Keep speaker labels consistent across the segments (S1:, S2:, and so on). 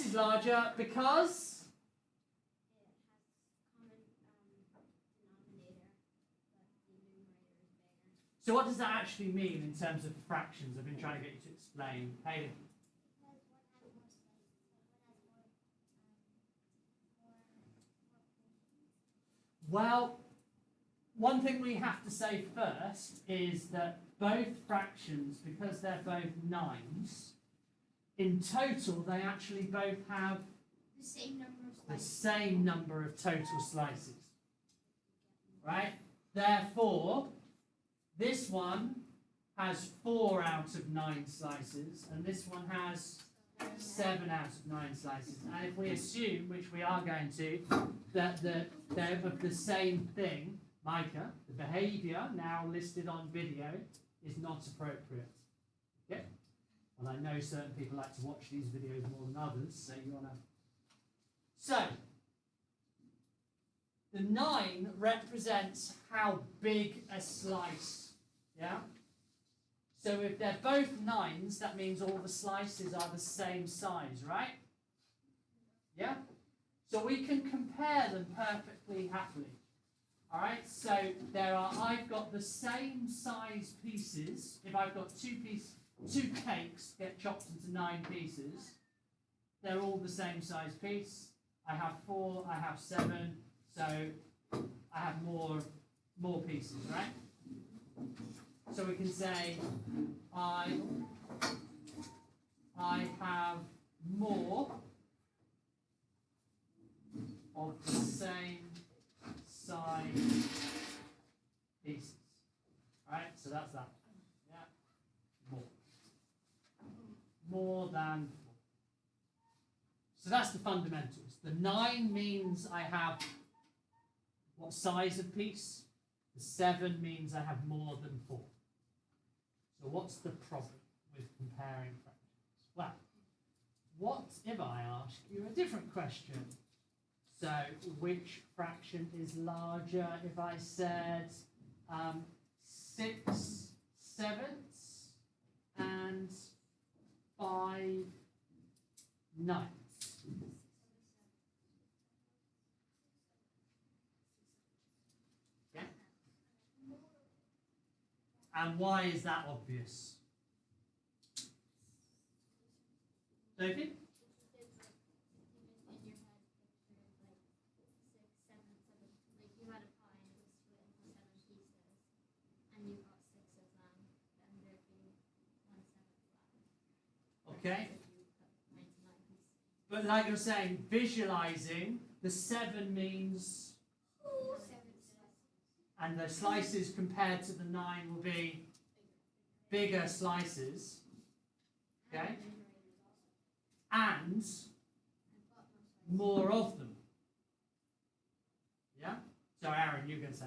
S1: is larger because so what does that actually mean in terms of fractions? I've been trying to get you to explain. Hayley. Well, one thing we have to say first is that both fractions, because they're both 9s, in total they actually both have the same number of total slices. Right? Therefore, this one has 4 out of 9 slices, and this one has 7 out of 9 slices. And if we assume, which we are going to, that they're of the same thing, Micah, the behaviour now listed on video is not appropriate. Okay? Well, I know certain people like to watch these videos more than others, so you want to... So, the 9 represents how big a slice, yeah? So if they're both 9s, that means all the slices are the same size, right? Yeah? So we can compare them perfectly happily. All right, so I've got the same size pieces. If I've got two cakes get chopped into 9 pieces, they're all the same size piece. I have 4, I have 7, so I have more pieces, right? So we can say I have more of the same size pieces. Alright, so that's that. Yeah. More than 4. So that's the fundamentals. The 9 means I have what size of piece? The 7 means I have more than 4. So what's the problem with comparing fractions? Well, what if I ask you a different question? So, which fraction is larger if I said 6 sevenths and 5 ninths? Yeah. And why is that obvious? Sophie? Okay. But like you're saying, visualizing, the 7 means, and the slices compared to the 9 will be bigger slices. Okay. And more of them. Yeah? So Aaron, you're going to say.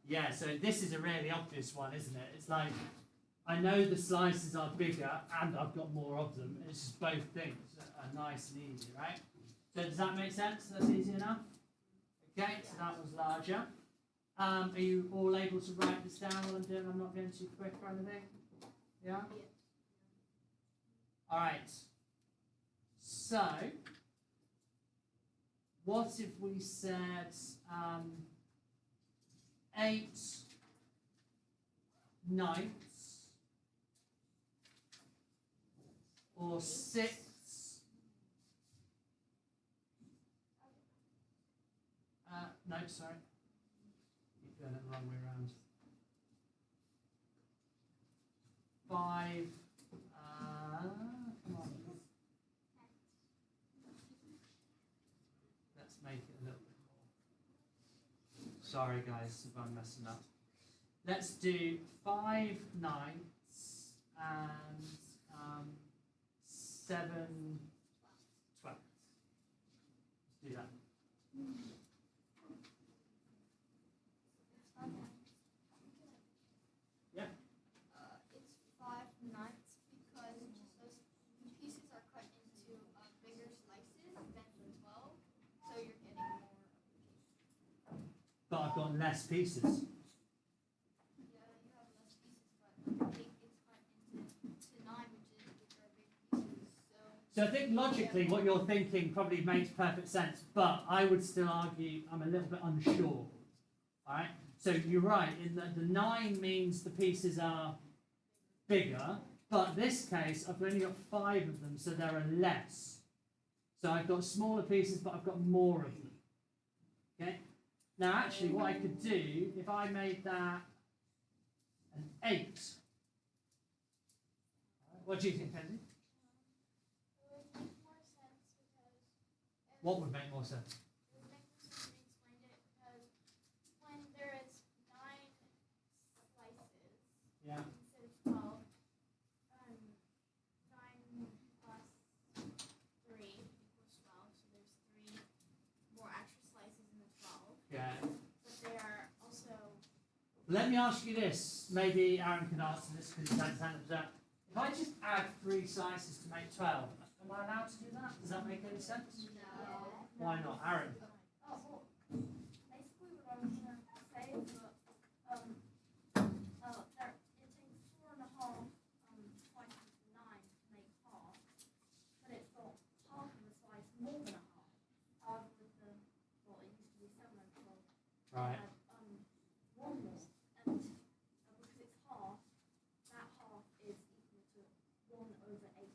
S1: Yeah, so this is a really obvious one, isn't it? It's like, I know the slices are bigger and I've got more of them. It's just both things are nice and easy, right? So does that make sense? That's easy enough? Okay, so that was larger. Are you all able to write this down while I'm doing? I'm not going too quick or anything? Yeah? All right. So, what if we said 8 ninths or 6 no, sorry. Keep going the wrong way around. 5 come on. Let's make it a little bit more. Sorry guys if I'm messing up. Let's do 5 ninths and 7 twelfths. Let's do that. Yeah.
S2: It's 5 ninths because those pieces are cut into bigger slices than 12, so you're getting more.
S1: But I've got less pieces.
S2: Yeah, you have less pieces,
S1: So I think logically what you're thinking probably makes perfect sense, but I would still argue I'm a little bit unsure. Alright? So you're right, in that the 9 means the pieces are bigger, but in this case I've only got 5 of them, so there are less. So I've got smaller pieces, but I've got more of them. Okay? Now actually what I could do, if I made that an 8, what do you think, Kenzie? What would make more sense?
S2: It would make more sense when you explained it because when there is 9 slices
S1: Yeah.
S2: instead of 12, 9 plus 3 equals 12. So there's 3 more extra slices in the 12.
S1: Yeah.
S2: But they are also.
S1: Let me ask you this. Maybe Aaron can answer this because he's had his hand up. If I just add 3 slices to make 12, am I allowed to do that? Does that make any sense?
S2: No.
S1: Why not? Aaron?
S2: Oh, well, basically what I was going to say is that it takes 4 and a half slices of 9 to make half, but it's got half of a slice more than a half. With the, well, it used to be 7 and 12.
S1: Right.
S2: One more, and because it's half, that half is equal to 1 over 18.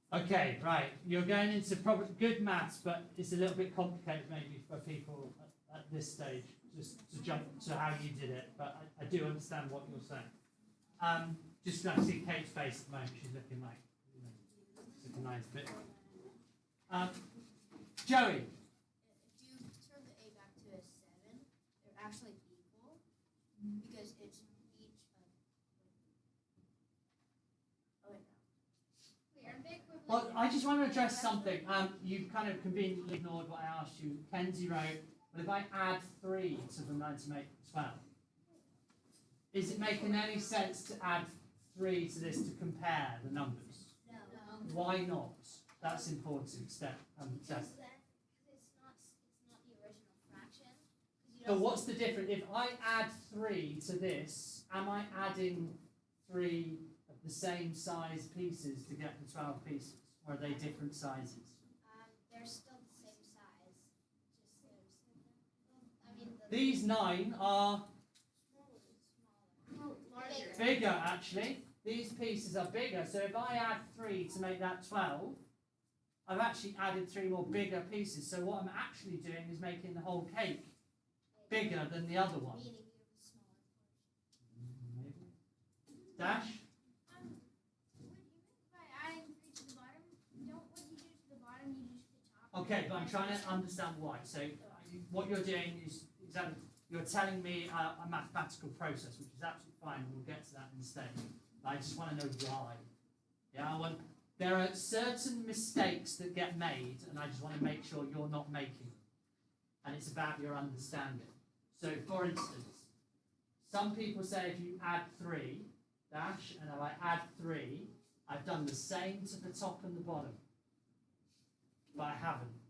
S1: Okay, right. You're going into probably good maths, but it's a little bit complicated maybe for people at this stage, just to jump to how you did it. But I do understand what you're saying. Just I see Kate's face at the moment. She's looking like, you know, she's looking nice a bit. Joey.
S3: If you turn the 8 back to a 7, they're actually equal because it's each of. Oh wait, no.
S2: Wait, are they equivalent?
S1: Well, I just want to address something. You've kind of conveniently ignored what I asked you. Kenzie wrote, well, if I add 3 to the 9 to make 12, is it making any sense to add 3 to this to compare the numbers?
S3: No.
S1: Why not? That's important step.
S3: Because it's not the original fraction. 'Cause you
S1: But
S3: don't-
S1: what's the difference? If I add 3 to this, am I adding 3 of the same size pieces to get the 12 pieces? Or are they different sizes?
S3: They're still the same size. Just
S2: I mean,
S1: These 9 are
S2: larger.
S1: bigger, actually. These pieces are bigger. So if I add 3 to make that 12, I've actually added 3 more bigger pieces. So what I'm actually doing is making the whole cake bigger than the other one.
S3: meaning you have a smaller portion.
S1: Maybe. Dash?
S2: What you mean by adding 3 to the bottom? What you do to the bottom, you do to the top.
S1: Okay, but I'm trying to understand why. So what you're doing is exactly, you're telling me a mathematical process, which is absolutely fine. We'll get to that in a stage. But I just want to know why. Yeah, there are certain mistakes that get made, and I just want to make sure you're not making them. And it's about your understanding. So, for instance, some people say if you add 3, dash, and if I add 3, I've done the same to the top and the bottom. But I haven't.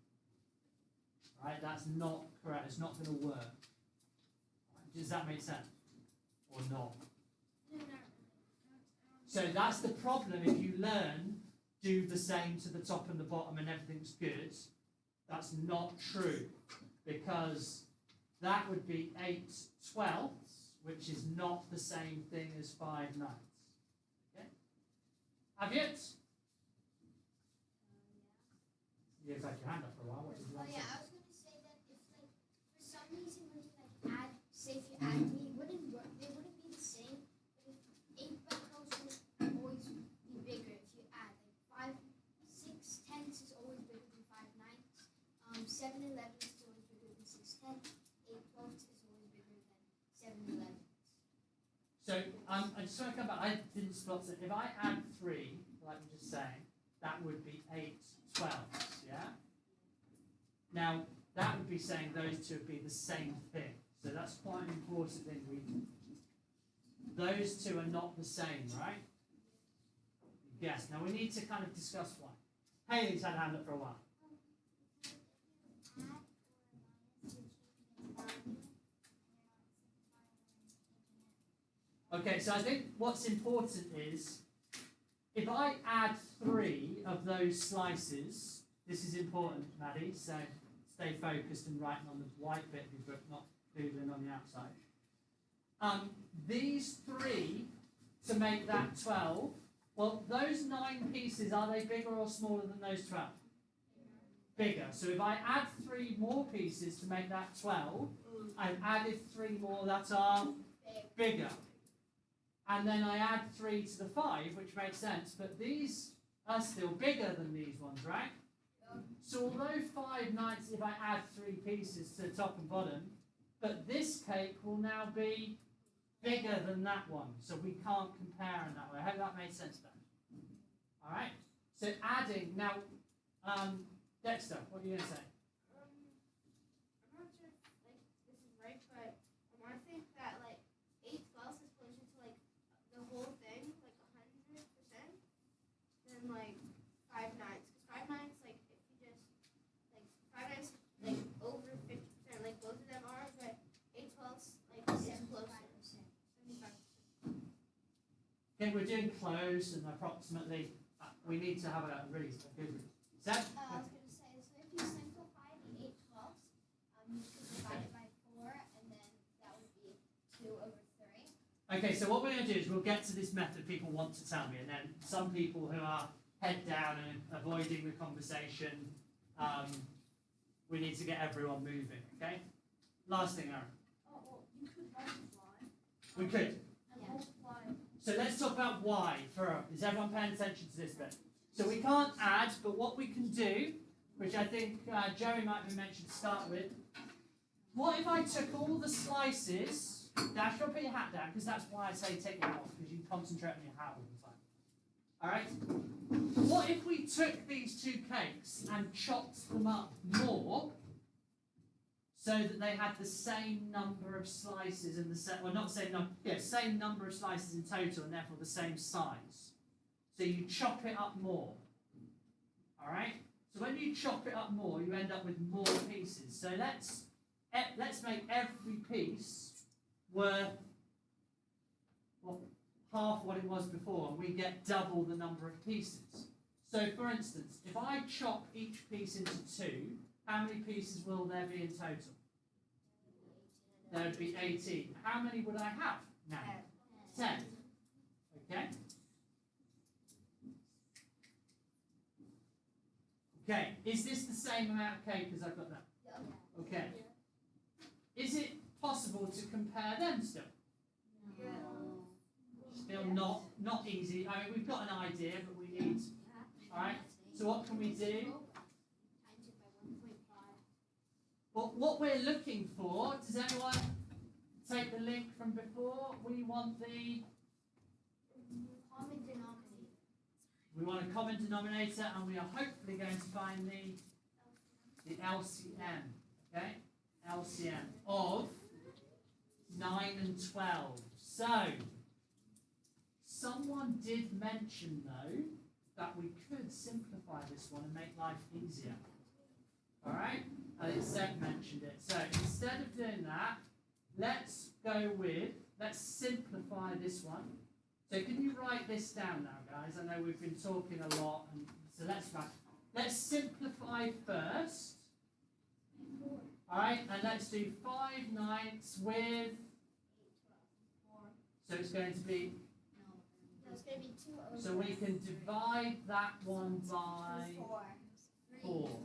S1: Right? That's not correct. It's not going to work. Right? Does that make sense? Or not?
S2: No, no.
S1: So that's the problem. If you learn, do the same to the top and the bottom and everything's good, that's not true. Because that would be 8/12, which is not the same thing as 5/9. Okay? Have you it? You've had your hand up for a while. What did you
S3: Oh
S1: want to
S3: yeah,
S1: say?
S3: I was gonna say that if like for some reason when you like add, say if you add 3, it wouldn't work. They wouldn't be the same. But if 8/12 would always be bigger if you add like 5/6 is always bigger than 5/9. 7/11 is always bigger than 6/10. 8/12 is always bigger than 7/11.
S1: So I just want to come back. I didn't spot it. If I add 3, like we just saying, that would be 8/12. Yeah. Now that would be saying those two would be the same thing. So that's quite an important thing. Those two are not the same, right? Yes. Now we need to kind of discuss why. Haley's had a hand up for a while. Okay, so I think what's important is if I add 3 of those slices, this is important, Maddie, so stay focused and writing on the white bit of your book, not doodling on the outside. These 3 to make that 12, well, those 9 pieces, are they bigger or smaller than those 12? Bigger. So if I add 3 more pieces to make that 12, I've added 3 more that are bigger. And then I add 3 to the 5, which makes sense, but these are still bigger than these ones, right? So although 5 ninths, if I add 3 pieces to the top and bottom, but this cake will now be bigger than that one, so we can't compare in that way. I hope that made sense then. All right. So adding now, Dexter, what are you going to say?
S2: I'm not sure if like this is right, but I think that like 8/12 is closer to like the whole thing, like 100%, than like 5 ninths. Because 5 ninths, like if you just like 5 ninths, like over 50%, like both of them are, but 8/12 like is closer. 75%.
S1: Okay, we're doing close and approximately. We need to have a really good. Seb?
S3: I was going to say, so if you simplify the 8/12, you could divide it by 4, and then that would be 2 over 3.
S1: Okay, so what we're going to do is we'll get to this method people want to tell me, and then some people who are head down and avoiding the conversation, we need to get everyone moving, okay? Last thing, Aaron.
S2: Oh, well, you could multiply.
S1: We could.
S2: And multiply.
S1: So let's talk about why. Is everyone paying attention to this bit? So we can't add, but what we can do, which I think Joey might have mentioned to start with, what if I took all the slices, Dash, don't put your hat down, because that's why I say take your hat off, because you can concentrate on your hat all the time. Alright? What if we took these 2 cakes and chopped them up more, so that they had the same number of slices and the same, well, not same number, yeah, same number of slices in total, and therefore the same size. So you chop it up more. All right. So when you chop it up more, you end up with more pieces. So let's make every piece worth half what it was before, and we get double the number of pieces. So for instance, if I chop each piece into 2, how many pieces will there be in total? There would be 18. How many would I have now? 10. Okay? Okay, is this the same amount of cake as I've got now? Okay. Is it possible to compare them still? Still not easy. I mean, we've got an idea, but we need... Alright, so what can we do? But what we're looking for, does anyone take the link from before? We want the...
S3: Common denominator.
S1: We want a common denominator, and we are hopefully going to find the LCM, okay? LCM of 9 and 12. So, someone did mention, though, that we could simplify this one and make life easier. All right? I think Seb mentioned it. So instead of doing that, let's simplify this one. So can you write this down now, guys? I know we've been talking a lot, and so let's simplify first. All right, and let's do 5 ninths with. So it's going to be.
S3: No, it's going to be 2 over.
S1: So we can divide that one by 4.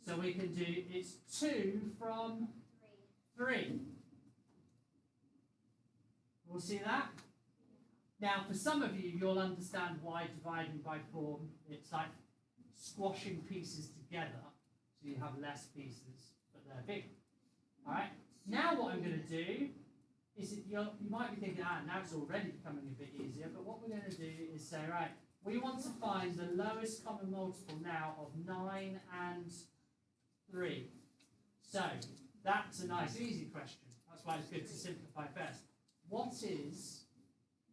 S1: So we can do, it's 2 from 3. We'll see that? Now, for some of you, you'll understand why dividing by 4, it's like squashing pieces together, so you have less pieces, but they're big. All right? Now what I'm going to do is, you might be thinking, now it's already becoming a bit easier, but what we're going to do is say, right, we want to find the lowest common multiple now of 9 and 3. So, that's a nice, easy question. That's why it's good to simplify first. What is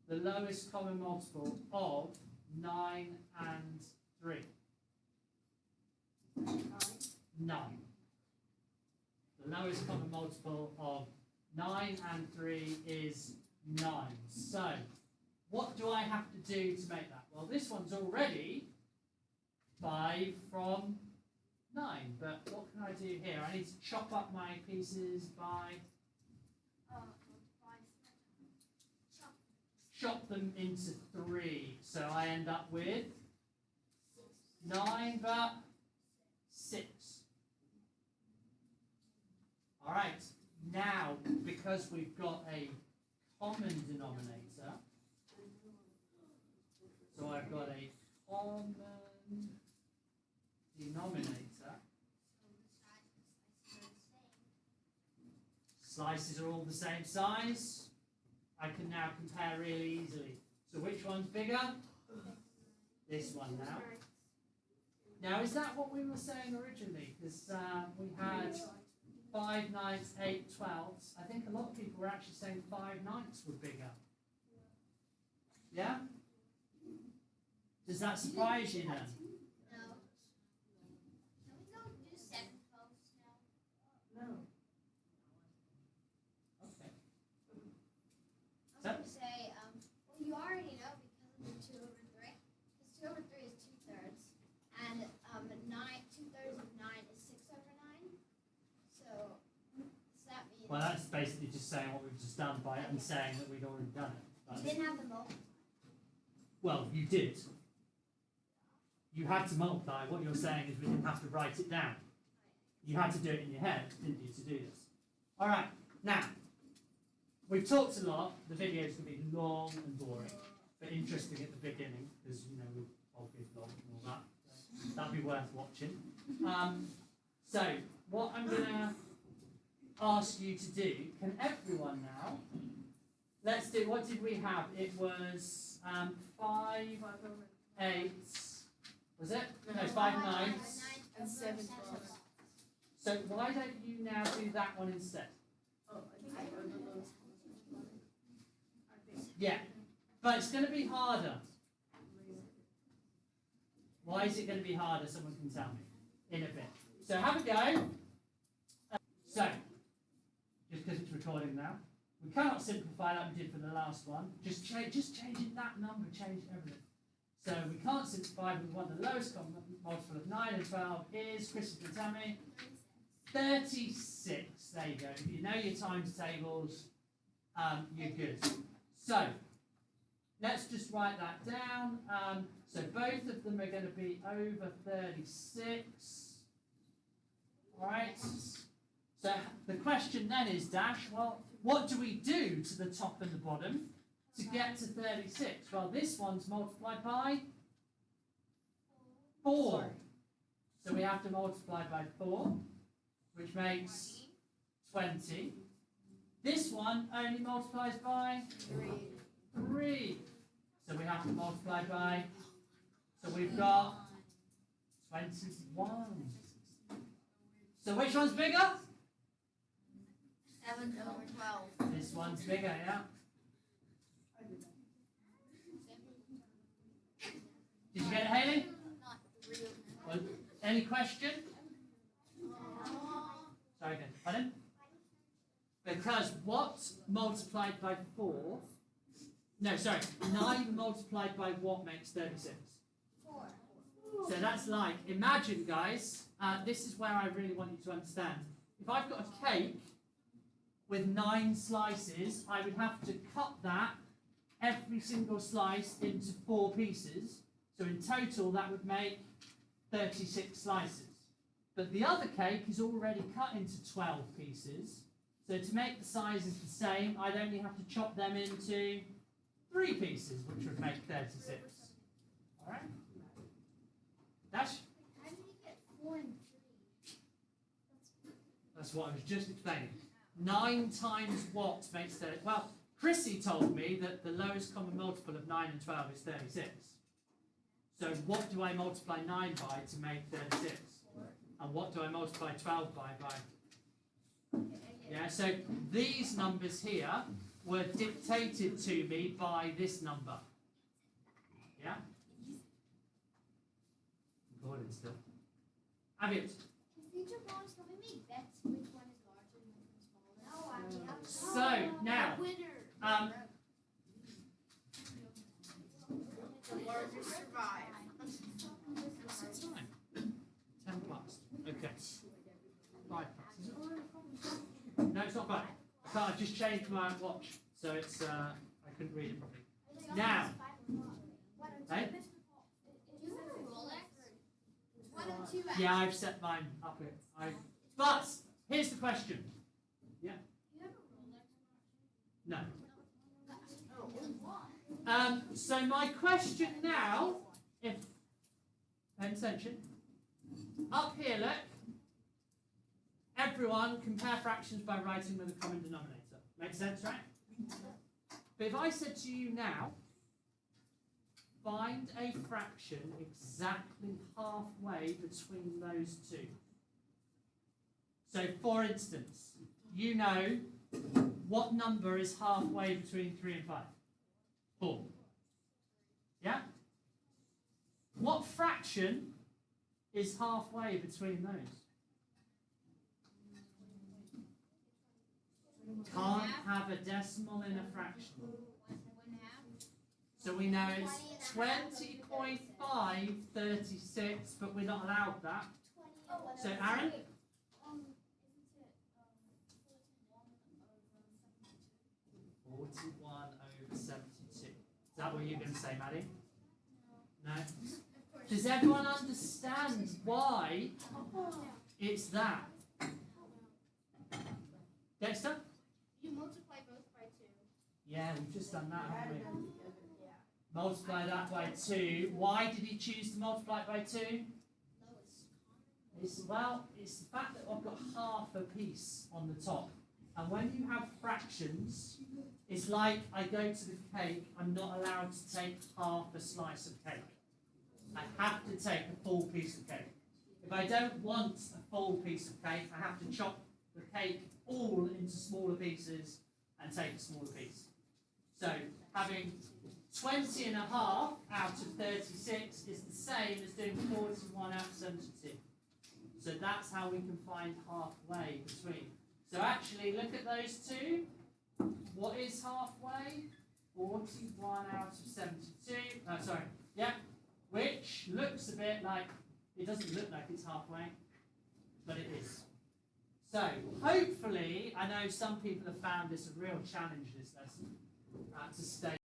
S1: the lowest common multiple of 9 and 3? 9. The lowest common multiple of 9 and 3 is 9. So, what do I have to do to make that? Well, this one's already 5 from 9, but what can I do here? I need to chop up my pieces by chop them into 3. So I end up with 9 but 6. Alright, now because we've got a common denominator, so I've got a common denominator. Slices are all the same size. I can now compare really easily. So which one's bigger? This one now. Now, is that what we were saying originally? Because we had 5 ninths, 8 twelfths. I think a lot of people were actually saying 5 ninths were bigger. Yeah? Does that surprise you then?
S3: No. Can we go do 7 twelfths now?
S1: No. Okay.
S3: I was going to say, well, you already know because of the 2 over 3. Because 2 over 3 is 2/3. And 2/3 of 9 is 6 over 9. So, does that mean...
S1: Well, that's basically just saying what we've just done by and saying that we'd already done it.
S3: You didn't have the multiply.
S1: Well, you did. You had to multiply. What you're saying is we didn't have to write it down. You had to do it in your head, didn't you, to do this? All right. Now, we've talked a lot. The video's going to be long and boring, but interesting at the beginning because you know we've obviously vlog and all that. So that'd be worth watching. So what I'm going to ask you to do, can everyone now? Let's do. What did we have? It was 5 8. Was it? No, 5 ninths.
S3: And 7 twelfths.
S1: So why don't you now do that one instead? Yeah, but it's going to be harder. Why is it going to be harder? Someone can tell me in a bit. So have a go. So, just because it's recording now, we cannot simplify like we did for the last one. Just changing that number, change everything. So we can't simplify, we want the lowest common multiple of 9 and 12 is, Chris can tell me, 36. There you go. If you know your times tables, you're good. So, let's just write that down. So both of them are going to be over 36. Alright? So the question then is, Dash, well, what do we do to the top and the bottom to get to 36? Well, this one's multiplied by 4. So we have to multiply by 4, which makes 20. This one only multiplies by 3. So we have to multiply by, so we've got 21. So which one's bigger?
S3: 7 over 12.
S1: This one's bigger, yeah? Did you get it, Hayley?
S3: Not 3 over 9.
S1: Well, any question? Sorry again. Pardon? Because what multiplied by 4? No, sorry. 9 multiplied by what makes 36?
S3: 4.
S1: So that's like, imagine, guys, this is where I really want you to understand. If I've got a cake with 9 slices, I would have to cut that, every single slice, into 4 pieces. So in total, that would make 36 slices. But the other cake is already cut into 12 pieces. So to make the sizes the same, I'd only have to chop them into 3 pieces, which would make 36. All right? Dash?
S3: How did you get 4 and 3?
S1: That's what I was just explaining. 9 times what makes 30? Well, Chrissy told me that the lowest common multiple of 9 and 12 is 36. So what do I multiply 9 by to make 36? And what do I multiply 12 by? Yeah, so these numbers here were dictated to me by this number. Yeah? Recording still. Have it.
S3: In future vlogs, can we make bets which one is larger and which one is smaller? No,
S1: So, now, Is it all right? No, it's not quite. I've just changed my watch, so it's I couldn't read it properly. Now, hey?
S3: Do you have a Rolex? 1 and 2
S1: Yeah, I've set mine up here. But here's the question. Yeah.
S3: You have a Rolex?
S1: No. So my question now, if pay attention, up here, look. Everyone compare fractions by writing with a common denominator. Makes sense, right? But if I said to you now, find a fraction exactly halfway between those two. So, for instance, you know what number is halfway between 3 and 5? 4. Yeah? What fraction is halfway between those? Can't have a decimal in a fraction.
S3: 1.5.
S1: So we know it's 20.536, but we're not allowed that. So Aaron?
S2: Isn't it
S1: 41 over 72. Is that what you're going to say, Maddie? No? Does everyone understand why it's that? Dexter?
S2: You multiply both by 2.
S1: Yeah, we've just done that, haven't we? Multiply that by 2. Why did he choose to multiply it by 2? It's the fact that I've got half a piece on the top. And when you have fractions, it's like I go to the cake, I'm not allowed to take half a slice of cake. I have to take a full piece of cake. If I don't want a full piece of cake, I have to chop the cake all into smaller pieces and take a smaller piece. So having 20 and a half out of 36 is the same as doing 41 out of 72. So that's how we can find halfway between. So actually, look at those two. What is halfway? 41 out of 72. Sorry. Yeah. Which looks a bit like, it doesn't look like it's halfway, but it is. So, hopefully, I know some people have found this a real challenge this lesson, to stay